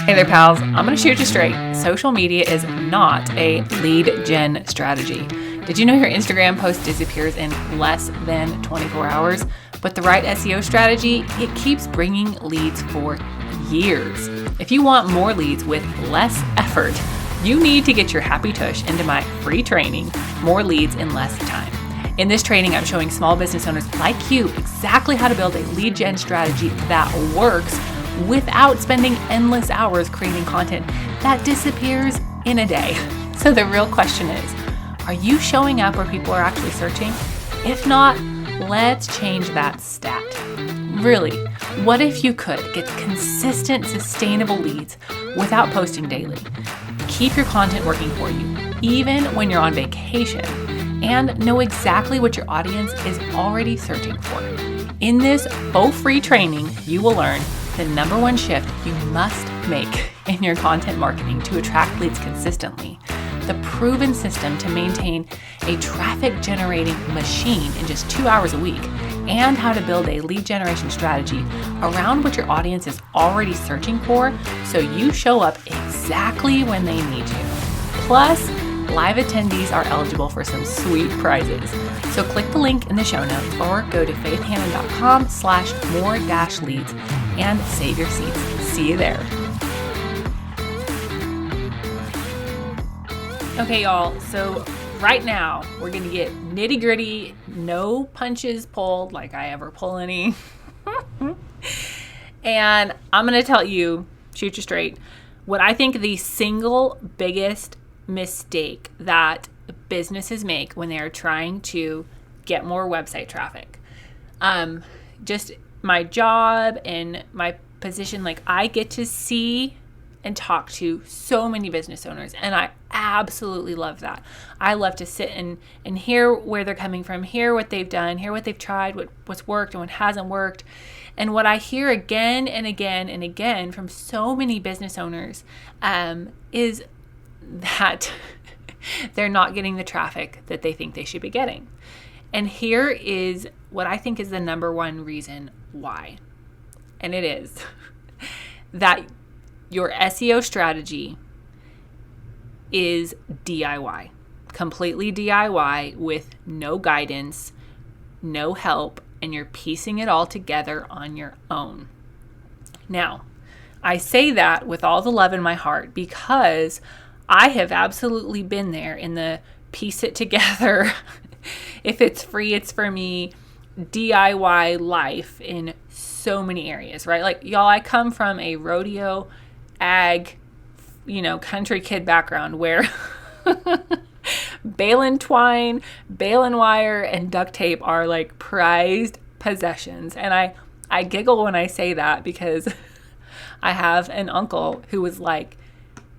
Hey there, pals. I'm going to shoot you straight. Social media is not a lead gen strategy. Did you know your Instagram post disappears in less than 24 hours? But the right SEO strategy, it keeps bringing leads for years. If you want more leads with less effort, you need to get your happy tush into my free training, More Leads in Less Time. In this training, I'm showing small business owners like you exactly how to build a lead gen strategy that works without spending endless hours creating content that disappears in a day. So the real question is, are you showing up where people are actually searching? If not, let's change that stat. Really, what if you could get consistent, sustainable leads without posting daily? Keep your content working for you, even when you're on vacation, and know exactly what your audience is already searching for. In this free training, you will learn the number one shift you must make in your content marketing to attract leads consistently, the proven system to maintain a traffic generating machine in just 2 hours a week, and how to build a lead generation strategy around what your audience is already searching for so you show up exactly when they need to. Plus, live attendees are eligible for some sweet prizes. So click the link in the show notes or go to faithhannon.com/more-leads and save your seats. See you there. Okay, y'all. So right now we're going to get nitty gritty, no punches pulled like I ever pull any. And I'm going to tell you, shoot you straight, what I think the single biggest mistake that businesses make when they are trying to get more website traffic. Just my job and my position, like I get to see and talk to so many business owners, and I absolutely love that. I love to sit and hear where they're coming from, hear what they've done, hear what they've tried, what's worked and what hasn't worked. And what I hear again and again and again from so many business owners is that they're not getting the traffic that they think they should be getting. And here is what I think is the number one reason why. And it is that your SEO strategy is DIY, completely DIY with no guidance, no help, and you're piecing it all together on your own. Now, I say that with all the love in my heart because I have absolutely been there in the piece it together. If it's free, it's for me, DIY life in so many areas, right? Like, y'all, I come from a rodeo, ag, country kid background where balin twine, balin wire, and duct tape are like prized possessions. And I giggle when I say that because I have an uncle who was like,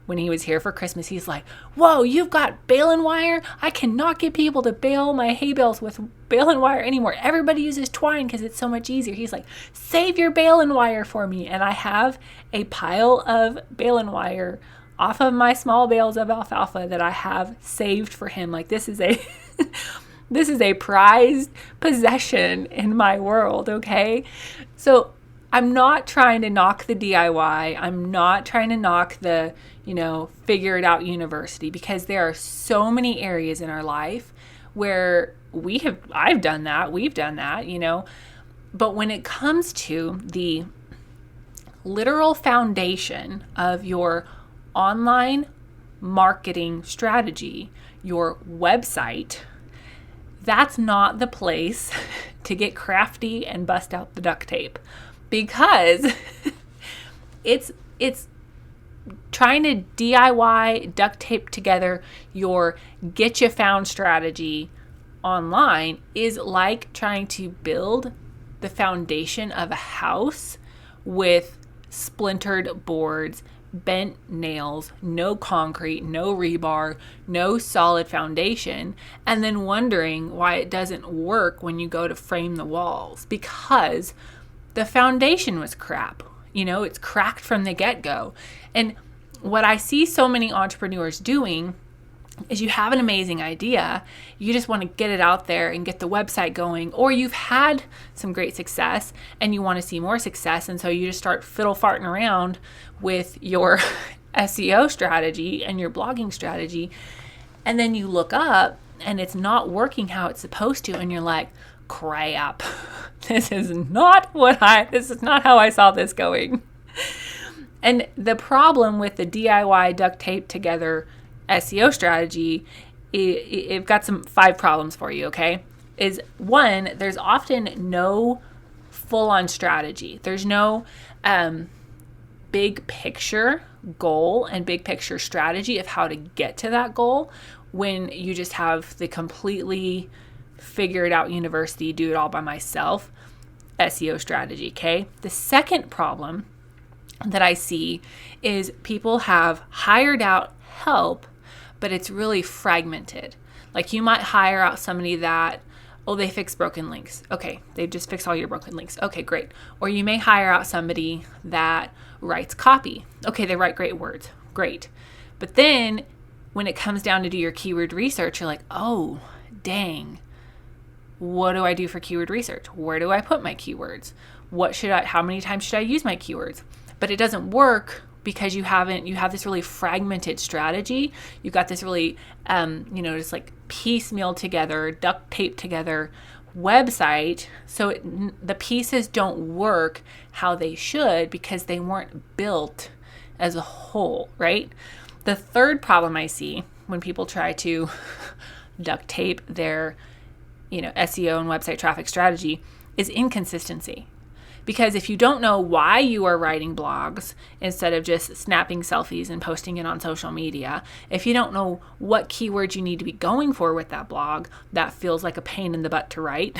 when he was here for Christmas, he's like, whoa, you've got balin wire? I cannot get people to bale my hay bales with balin wire anymore. Everybody uses twine because it's so much easier. He's like, save your balin wire for me. And I have a pile of balin wire off of my small bales of alfalfa that I have saved for him. Like, this is a this is a prized possession in my world, okay? So I'm not trying to knock the DIY. I'm not trying to knock the, figure it out university, because there are so many areas in our life where I've done that, we've done that, But when it comes to the literal foundation of your online marketing strategy, your website, that's not the place to get crafty and bust out the duct tape. Because it's trying to DIY, duct tape together your get you found strategy online is like trying to build the foundation of a house with splintered boards, bent nails, no concrete, no rebar, no solid foundation, and then wondering why it doesn't work when you go to frame the walls, because the foundation was crap. It's cracked from the get-go. And what I see so many entrepreneurs doing is you have an amazing idea, you just want to get it out there and get the website going, or you've had some great success and you want to see more success, and so you just start fiddle farting around with your SEO strategy and your blogging strategy, and then you look up and it's not working how it's supposed to, and you're like, crap, this is not how I saw this going. And the problem with the DIY duct tape together SEO strategy, it got 5 problems for you, okay? Is one, there's often no full-on strategy. There's no big picture goal and big picture strategy of how to get to that goal when you just have the completely figure it out university, do it all by myself SEO strategy, okay? The second problem that I see is people have hired out help, but it's really fragmented. Like you might hire out somebody that, they fix broken links. Okay, they just fix all your broken links. Okay, great. Or you may hire out somebody that writes copy. Okay, they write great words. Great. But then when it comes down to do your keyword research, you're like, oh, dang. What do I do for keyword research? Where do I put my keywords? How many times should I use my keywords? But it doesn't work because you have this really fragmented strategy. You've got this really, just like piecemeal together, duct tape together website. So the pieces don't work how they should because they weren't built as a whole, right? The third problem I see when people try to duct tape their, SEO and website traffic strategy is inconsistency. Because if you don't know why you are writing blogs instead of just snapping selfies and posting it on social media, if you don't know what keywords you need to be going for with that blog, that feels like a pain in the butt to write.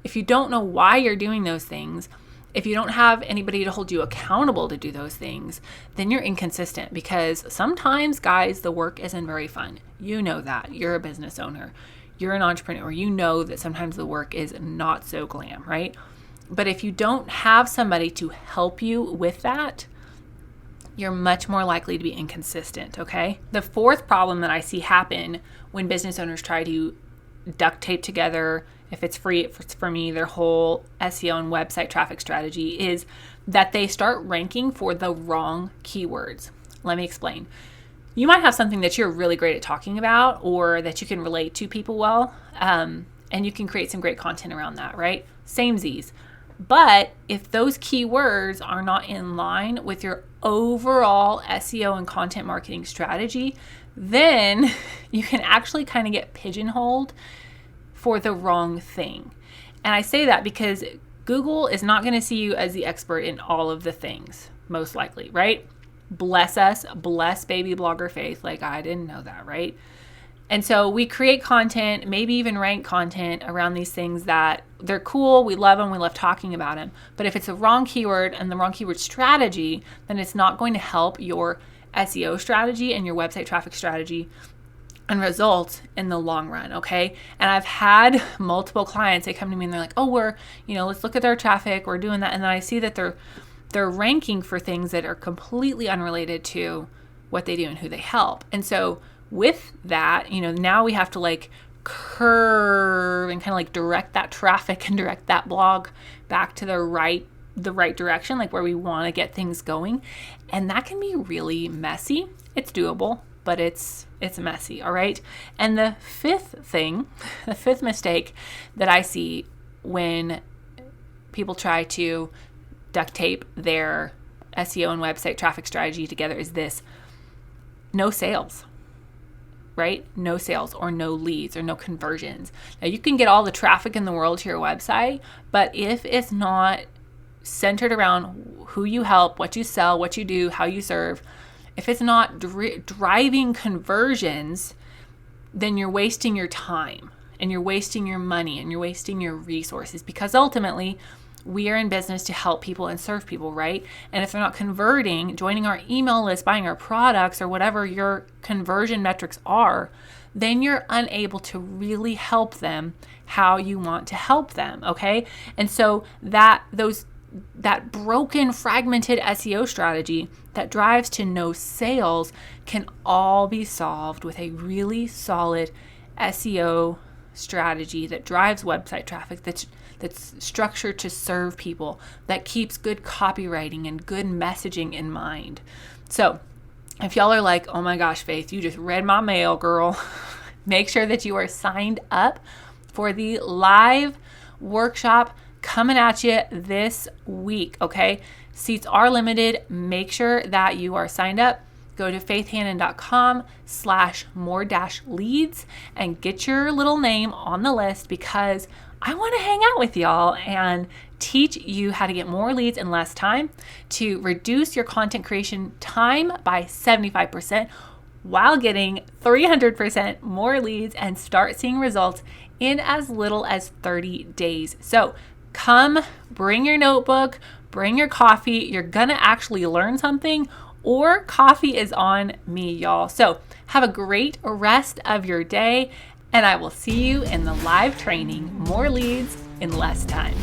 If you don't know why you're doing those things, if you don't have anybody to hold you accountable to do those things, then you're inconsistent, because sometimes, guys, the work isn't very fun. You know that. You're a business owner. You're an entrepreneur. You know that sometimes the work is not so glam, right? But if you don't have somebody to help you with that, you're much more likely to be inconsistent, okay? The fourth problem that I see happen when business owners try to duct tape together, if it's for me, their whole SEO and website traffic strategy, is that they start ranking for the wrong keywords. Let me explain. You might have something that you're really great at talking about, or that you can relate to people well, and you can create some great content around that, right? Samesies. But if those keywords are not in line with your overall SEO and content marketing strategy, then you can actually kind of get pigeonholed for the wrong thing. And I say that because Google is not going to see you as the expert in all of the things, most likely, right? Bless us, bless baby blogger faith. Like, I didn't know that, right? And so we create content, maybe even rank content around these things that they're cool, we love them, we love talking about them. But if it's a wrong keyword and the wrong keyword strategy, then it's not going to help your SEO strategy and your website traffic strategy and results in the long run, okay? And I've had multiple clients, they come to me and they're like, oh, let's look at their traffic, we're doing that. And then I see that they're ranking for things that are completely unrelated to what they do and who they help. And so with that, now we have to curve and kind of direct that traffic and direct that blog back to the right direction, where we want to get things going. And that can be really messy. It's doable, but it's messy, all right? And the fifth mistake that I see when people try to duct tape their SEO and website traffic strategy together is this: no sales. Right? No sales or no leads or no conversions. Now, you can get all the traffic in the world to your website, but if it's not centered around who you help, what you sell, what you do, how you serve, if it's not driving conversions, then you're wasting your time and you're wasting your money and you're wasting your resources, because ultimately we are in business to help people and serve people, right? And if they're not converting, joining our email list, buying our products, or whatever your conversion metrics are, then you're unable to really help them how you want to help them, okay? And so those that broken, fragmented SEO strategy that drives to no sales can all be solved with a really solid SEO strategy that drives website traffic, that's structured to serve people, that keeps good copywriting and good messaging in mind. So if y'all are like, oh my gosh, Faith, you just read my mail, girl, make sure that you are signed up for the live workshop coming at you this week, okay? Seats are limited. Make sure that you are signed up. Go to faithhannon.com/more-leads and get your little name on the list, because I want to hang out with y'all and teach you how to get more leads in less time, to reduce your content creation time by 75% while getting 300% more leads, and start seeing results in as little as 30 days. So come, bring your notebook, bring your coffee. You're going to actually learn something, or coffee is on me, y'all. So have a great rest of your day, and I will see you in the live training, More Leads in Less Time.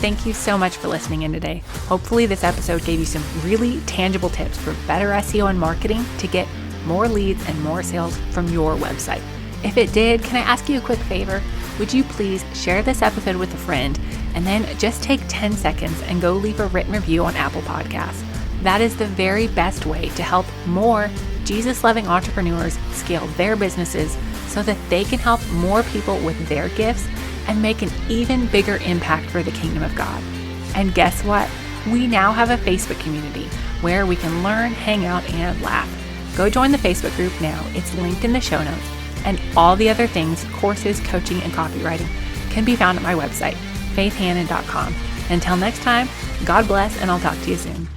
Thank you so much for listening in today. Hopefully this episode gave you some really tangible tips for better SEO and marketing to get more leads and more sales from your website. If it did, can I ask you a quick favor? Would you please share this episode with a friend, and then just take 10 seconds and go leave a written review on Apple Podcasts. That is the very best way to help more Jesus-loving entrepreneurs scale their businesses so that they can help more people with their gifts and make an even bigger impact for the kingdom of God. And guess what? We now have a Facebook community where we can learn, hang out, and laugh. Go join the Facebook group now. It's linked in the show notes. And all the other things, courses, coaching, and copywriting, can be found at my website, faithhannon.com. Until next time, God bless, and I'll talk to you soon.